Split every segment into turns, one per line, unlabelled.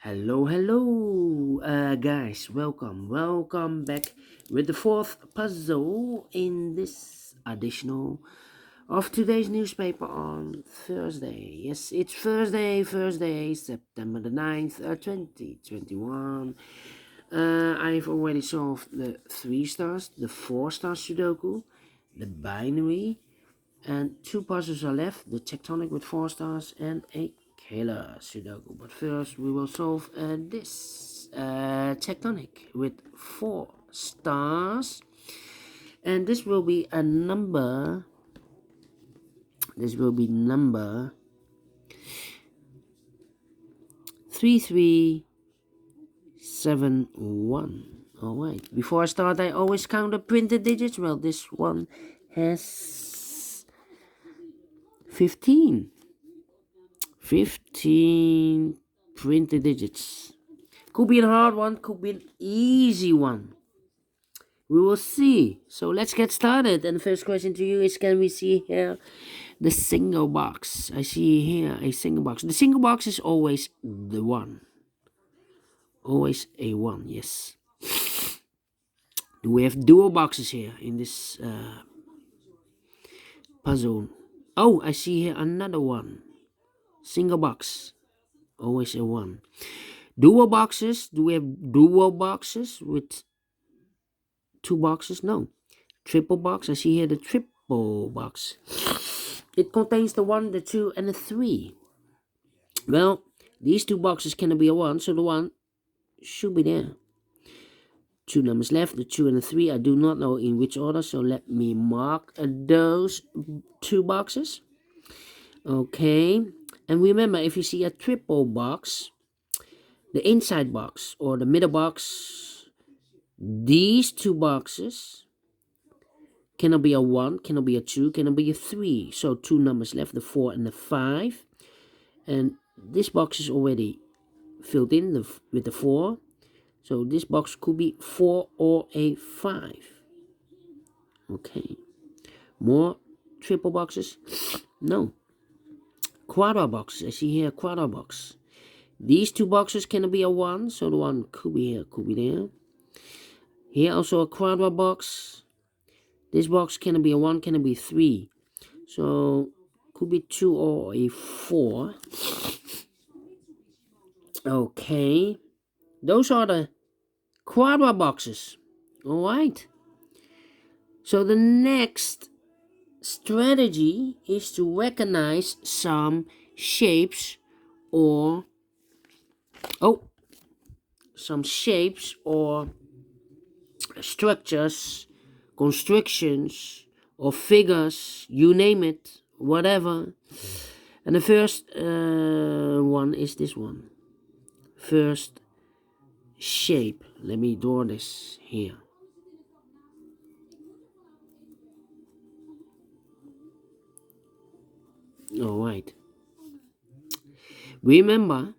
Hello, guys. Welcome back with the fourth puzzle in this additional of today's newspaper on Thursday. Yes, it's Thursday, September the 9th, 2021. I've already solved the 3 stars, the 4-star Sudoku, the binary, and 2 puzzles are left, the Tectonic with 4 stars and a killer Sudoku. But first we will solve this Tectonic with 4 stars. And this will be a number, 3371. Alright, before I start I always count the printed digits. Well, this one has 15 printed digits. Could be a hard one, could be an easy one. We will see. So let's get started. And the first question to you is, can we see here the single box? I see here a single box. The single box is always the 1. Always a 1, yes. Do we have dual boxes here in this puzzle? Oh, I see here another one. Single box, always a 1. Dual boxes, do we have dual boxes with 2 boxes? No. Triple box, I see here the triple box. It contains the 1, the 2, and the 3. Well, these 2 boxes cannot be a 1, so the 1 should be there. 2 numbers left, the 2 and the 3. I do not know in which order, so let me mark those 2 boxes. Okay. And remember, if you see a triple box, the inside box or the middle box, these 2 boxes cannot be a 1, cannot be a 2, cannot be a 3. So 2 numbers left, the 4 and the 5. And this box is already filled in with the 4. So this box could be 4 or a 5. Okay. More triple boxes? No. Quadra box. I see here a quadra box. These 2 boxes cannot be a 1, so the 1 could be here, could be there. Here also a quadra box. This box cannot be a 1, cannot be 3. So could be 2 or a 4. Okay. Those are the quadra boxes. Alright. So the next strategy is to recognize some shapes or structures, constrictions, or figures, you name it, whatever. And the first one is this one. First shape. Let me draw this here. Alright. Remember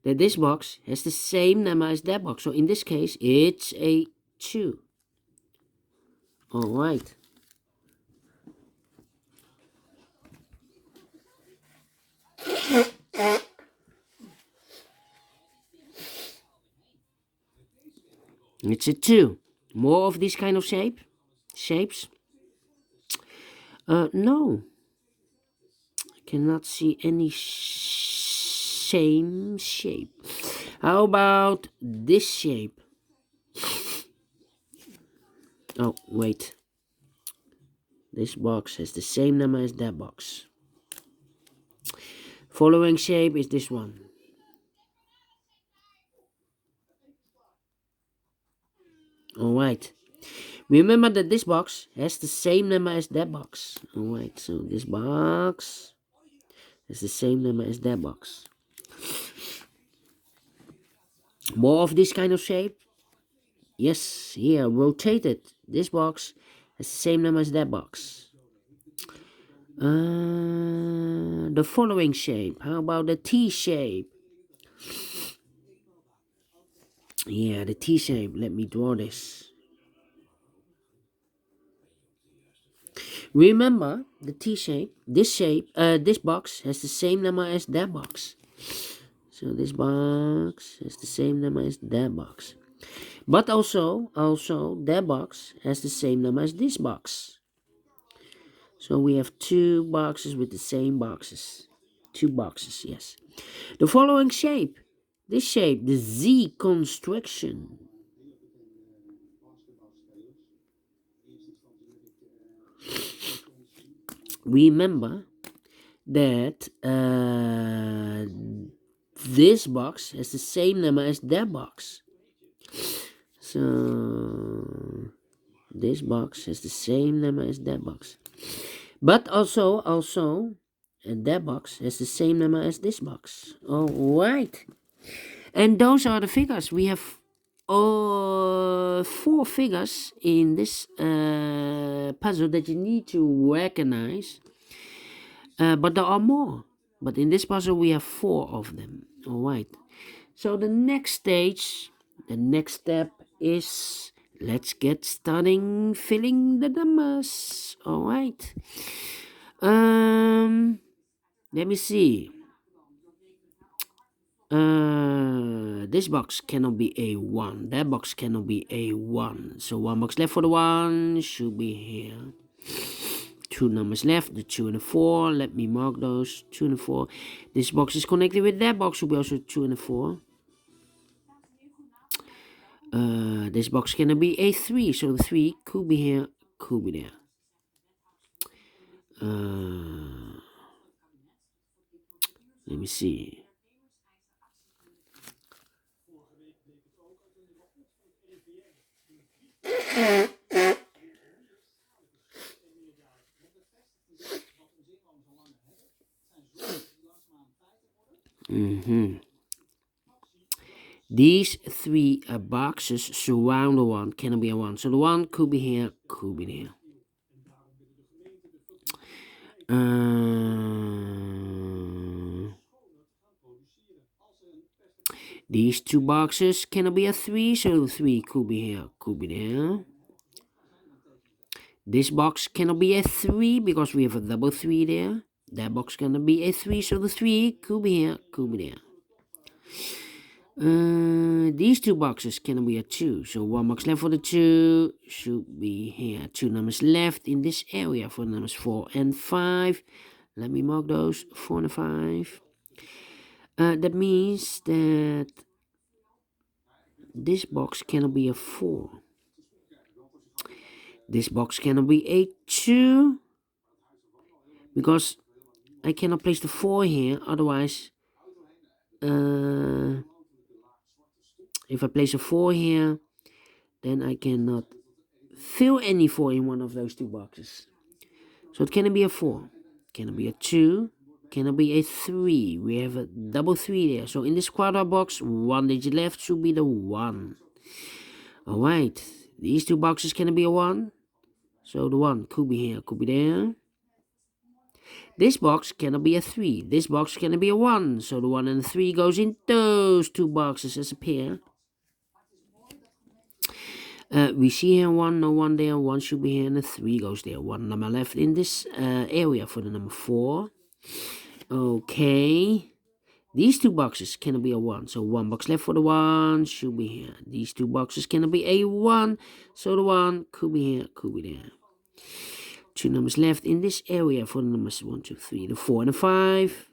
that this box has the same number as that box. So in this case, it's a 2. Alright. It's a 2. More of this kind of shapes? No. I cannot see any same shape. How about this shape? Oh, wait. This box has the same number as that box. Following shape is this one. Alright. Remember that this box has the same number as that box. Alright, so this box has the same number as that box. More of this kind of shape? Yes, here, rotated. This box has the same number as that box. The following shape. How about the T shape? Yeah, the T shape. Let me draw this. Remember the T shape. This box has the same number as that box. So this box has the same number as that box. But also that box has the same number as this box. So we have two boxes with the same boxes. Two boxes, yes. The following shape. This shape, the Z construction. Remember that this box has the same number as that box. So this box has the same number as that box. But also, that box has the same number as this box. Alright. And those are the figures. We have 4 figures in this puzzle that you need to recognize. But there are more. But in this puzzle we have 4 of them. Alright. So the next stage, the next step is let's get starting filling the numbers. Alright. Let me see. This box cannot be A1. That box cannot be A1. So 1 box left for the 1 should be here. 2 numbers left, the 2 and the 4. Let me mark those. 2 and the 4. This box is connected with that box, should be also 2 and the 4. This box cannot be A3, so the 3 could be here, could be there. Let me see. These 3 boxes surround the 1, cannot be a 1. So the 1 could be here, could be there. These 2 boxes cannot be a 3, so the 3 could be here, could be there. This box cannot be a 3 because we have a double 3 there. That box cannot be a 3, so the 3 could be here, could be there. These 2 boxes cannot be a 2, so 1 box left for the 2 should be here. 2 numbers left in this area for numbers 4 and 5. Let me mark those, 4 and 5. That means that this box cannot be a 4. This box cannot be a 2 because I cannot place the 4 here, otherwise if I place a 4 here, then I cannot fill any 4 in one of those 2 boxes. So it cannot be a 4, cannot be a 2, cannot be a 3. We have a double 3 there. So in this quadrat box, 1 digit left should be the 1. Alright, these 2 boxes cannot be a 1. So the 1 could be here, could be there. This box cannot be a 3. This box cannot be a 1. So the 1 and the 3 goes in those 2 boxes as a pair. We see here 1, no 1 there, 1 should be here, and the 3 goes there. 1 number left in this area for the number 4. Okay. These 2 boxes cannot be a 1, so 1 box left for the 1 should be here. These 2 boxes cannot be a 1, so the 1 could be here, could be there. 2 numbers left in this area for the numbers 1, 2, 3, the 4 and the 5.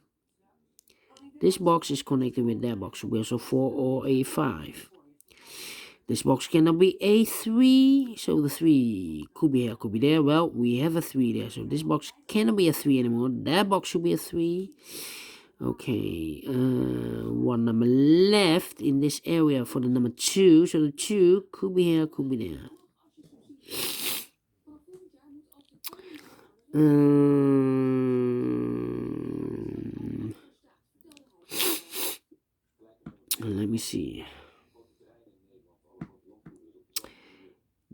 This box is connected with that box, so we also 4 or a 5. This box cannot be a 3, so the 3 could be here, could be there. Well, we have a 3 there, so this box cannot be a 3 anymore. That box should be a 3. Okay, 1 number left in this area for the number 2, so the 2 could be here, could be there. Let me see.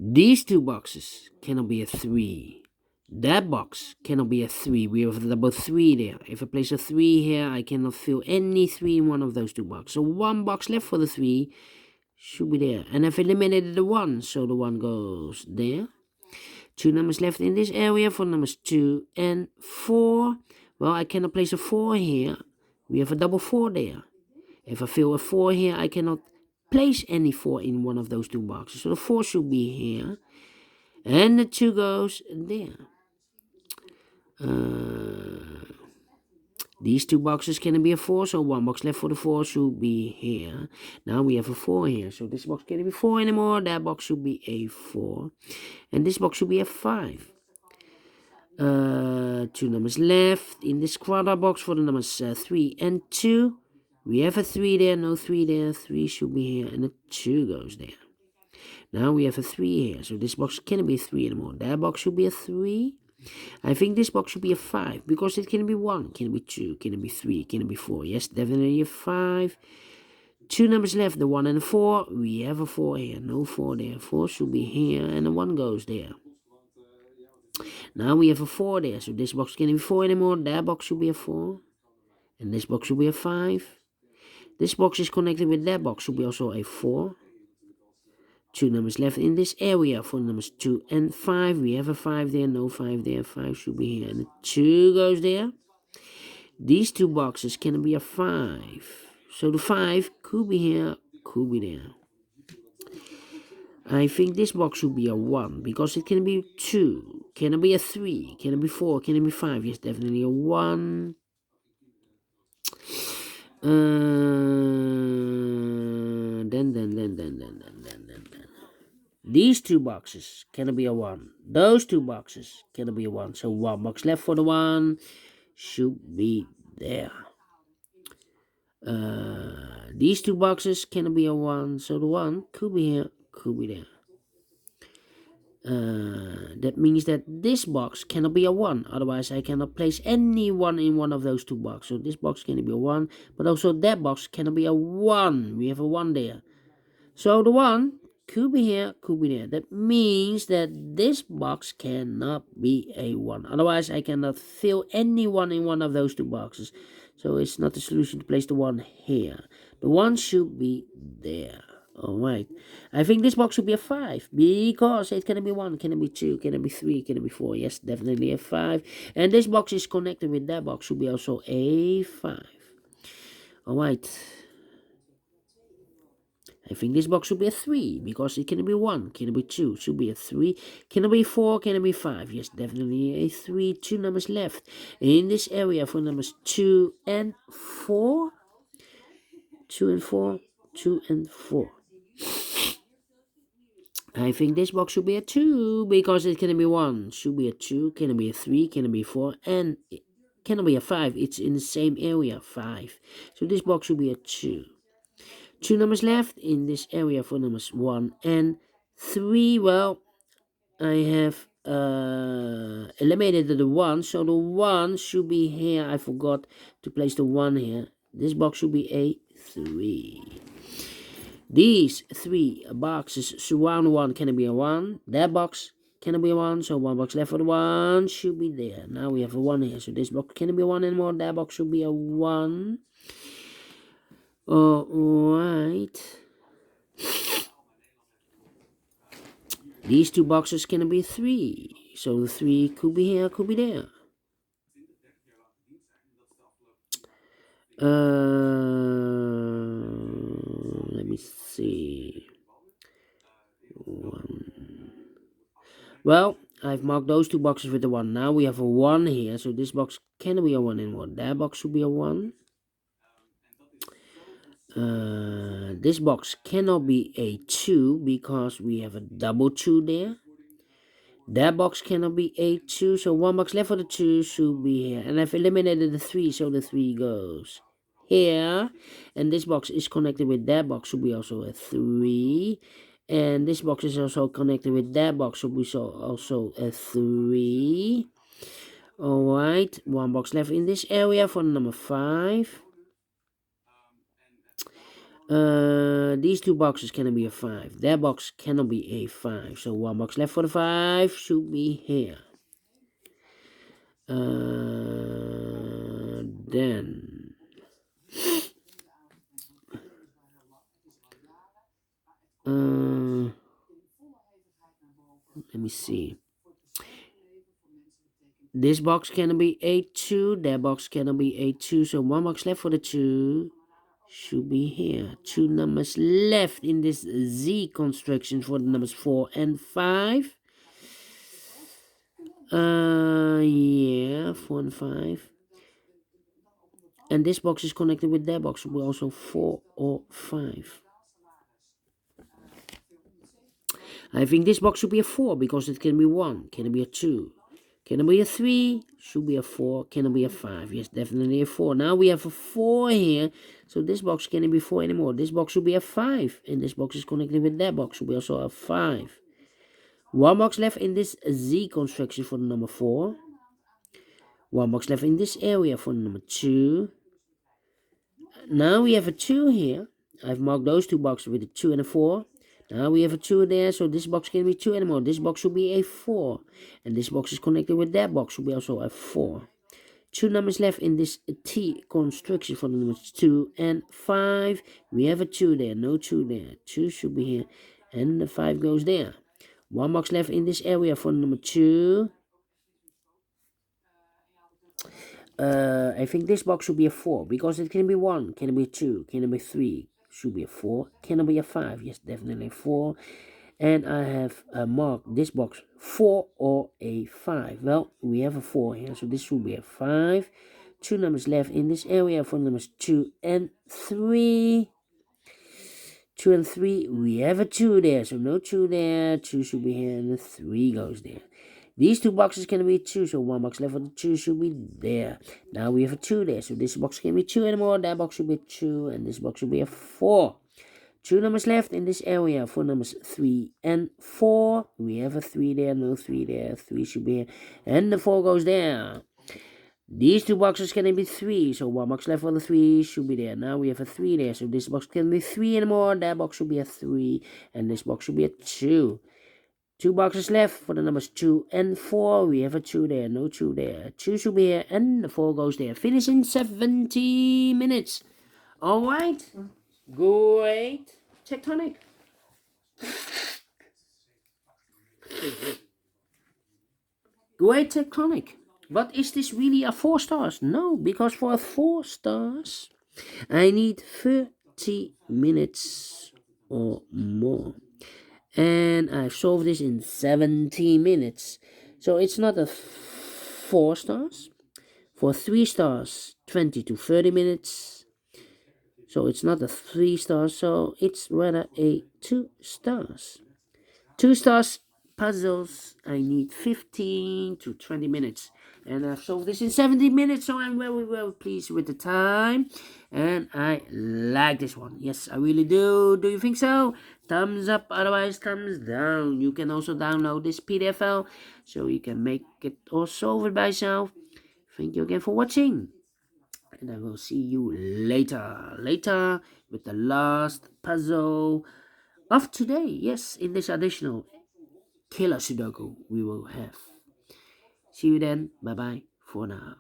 These 2 boxes cannot be a 3. That box cannot be a 3. We have double 3 there. If I place a 3 here, I cannot fill any 3 in one of those 2 boxes. So 1 box left for the 3 should be there. And I've eliminated the 1, so the 1 goes there. 2 numbers left in this area for numbers 2 and 4. Well, I cannot place a 4 here. We have a double 4 there. If I fill a 4 here, I cannot place any 4 in one of those two boxes. So the 4 should be here. And the 2 goes there. These two boxes can be a 4, so one box left for the 4 should be here. Now we have a 4 here, so this box can't be 4 anymore. That box should be a 4. And this box should be a 5. 2 numbers left in this quarter box for the numbers 3 and 2. We have a 3 there, no 3 there. 3 should be here, and a 2 goes there. Now we have a 3 here, so this box can't be a 3 anymore. That box should be a 3. I think this box should be a 5, because it can be 1, can be 2, can be 3, can be 4. Yes, definitely a 5. 2 numbers left, the 1 and the 4. We have a 4 here, no 4 there. 4 should be here, and the 1 goes there. Now we have a 4 there, so this box can't be 4 anymore. That box should be a 4. And this box should be a 5. This box is connected with that box, should be also a 4. 2 numbers left in this area for numbers 2 and 5. We have a 5 there, no 5 there. 5 should be here, and the 2 goes there. These two boxes can be a 5. So the 5 could be here, could be there. I think this box should be a 1, because it can be 2. Can it be a 3? Can it be 4? Can it be 5? Yes, definitely a 1. These two boxes can be a 1. Those two boxes can be a 1. So 1 box left for the 1 should be there. These two boxes can be a 1. So the 1 could be here, could be there. That means that this box cannot be a 1. Otherwise, I cannot place any 1 in one of those two boxes. So this box can be a 1. But also that box cannot be a 1. We have a 1 there. So the 1 could be here, could be there. That means that this box cannot be a 1. Otherwise, I cannot fill any 1 in one of those two boxes. So it's not the solution to place the 1 here. The 1 should be there. Alright. I think this box should be a 5. Because it can be 1, can it be 2, can it be 3, can it be 4. Yes, definitely a 5. And this box is connected with that box. Should be also a 5. Alright. I think this box should be a 3, because it can be 1, can be 2, should be a 3, can it be 4, can it be 5, yes, definitely a 3, 2 numbers left in this area for numbers 2 and 4, 2 and 4, 2 and 4. I think this box should be a 2, because it can be 1, should be a 2, can it be a 3, can it be 4, and it can be a 5, it's in the same area, 5, so this box should be a 2. 2 numbers left in this area for numbers 1 and 3. Well, I have eliminated the 1, so the 1 should be here. I forgot to place the 1 here. This box should be a 3. These 3 boxes surround 1 can be a 1. That box can be a 1, so 1 box left for the 1 should be there. Now we have a 1 here, so this box can be a 1 anymore. That box should be a 1. Alright. These two boxes can be 3. So the 3 could be here, could be there. Let me see. 1. Well, I've marked those two boxes with the 1. Now we have a 1 here, so this box can be a 1 and 1. That box should be a 1. This box cannot be a 2, because we have a double 2 there. That box cannot be a 2, so 1 box left for the 2 should be here. And I've eliminated the 3, so the 3 goes here. And this box is connected with that box, should be also a 3. And this box is also connected with that box, should be also a 3. Alright, 1 box left in this area for number 5. These two boxes cannot be a 5. That box cannot be a 5. So 1 box left for the 5 should be here. Then let me see. This box cannot be a 2. That box cannot be a 2. So 1 box left for the 2 should be here. 2 numbers left in this Z construction for the numbers 4 and 5. Yeah, 4 and 5. And this box is connected with that box. Will be also 4 or 5. I think this box should be a 4 because it can be 1. Can it be a 2? Can it be a 3? Should be a 4. Can it be a 5? Yes, definitely a 4. Now we have a 4 here. So this box can't be 4 anymore. This box should be a 5. And this box is connected with that box. Should be also a 5. One box left in this Z construction for the number 4. One box left in this area for the number 2. Now we have a 2 here. I've marked those 2 boxes with a 2 and a 4. Now we have a 2 there, so this box can't be 2 anymore. This box should be a 4. And this box is connected with that box, should be also a 4. 2 numbers left in this T construction for the numbers 2 and 5. We have a 2 there, no 2 there. 2 should be here, and the 5 goes there. 1 box left in this area for the number 2. I think this box should be a 4 because it can be 1, can it be 2, can it be 3, should be a 4, can it be a 5, yes, definitely 4. And I have marked this box 4 or a 5. Well, we have a 4 here, so this should be a 5. 2 numbers left in this area for numbers 2 and 3. 2 and 3, we have a 2 there, so no 2 there. 2 should be here, and the 3 goes there. These 2 boxes can be 2, so 1 box left for the 2 should be there. Now we have a 2 there, so this box can't be 2 anymore. That box should be 2, and this box should be a 4. 2 numbers left in this area for numbers 3 and 4. We have a 3 there, no 3 there. 3 should be here, and the 4 goes there. These 2 boxes can be 3, so 1 box left for the 3 should be there. Now we have a 3 there, so this box can be 3 anymore. That box should be a 3, and this box should be a 2. 2 boxes left for the numbers 2 and 4. We have a 2 there, no 2 there. 2 should be here, and the 4 goes there. Finish in 70 minutes. Alright. Great. Tectonic. Great Tectonic. But is this really a 4 stars? No, because for a 4 stars, I need 30 minutes or more. And I've solved this in 70 minutes. So it's not a 4 stars. For 3 stars, 20 to 30 minutes. So it's not a 3 stars, so it's rather a 2 stars. 2 stars puzzles, I need 15 to 20 minutes. And I've solved this in 70 minutes, so I'm very, very pleased with the time. And I like this one. Yes, I really do. Do you think so? Thumbs up, otherwise thumbs down. You can also download this PDF file, so you can make it or solve it by yourself. Thank you again for watching. And I will see you later with the last puzzle of today. Yes, in this additional killer Sudoku we will have. See you then. Bye bye for now.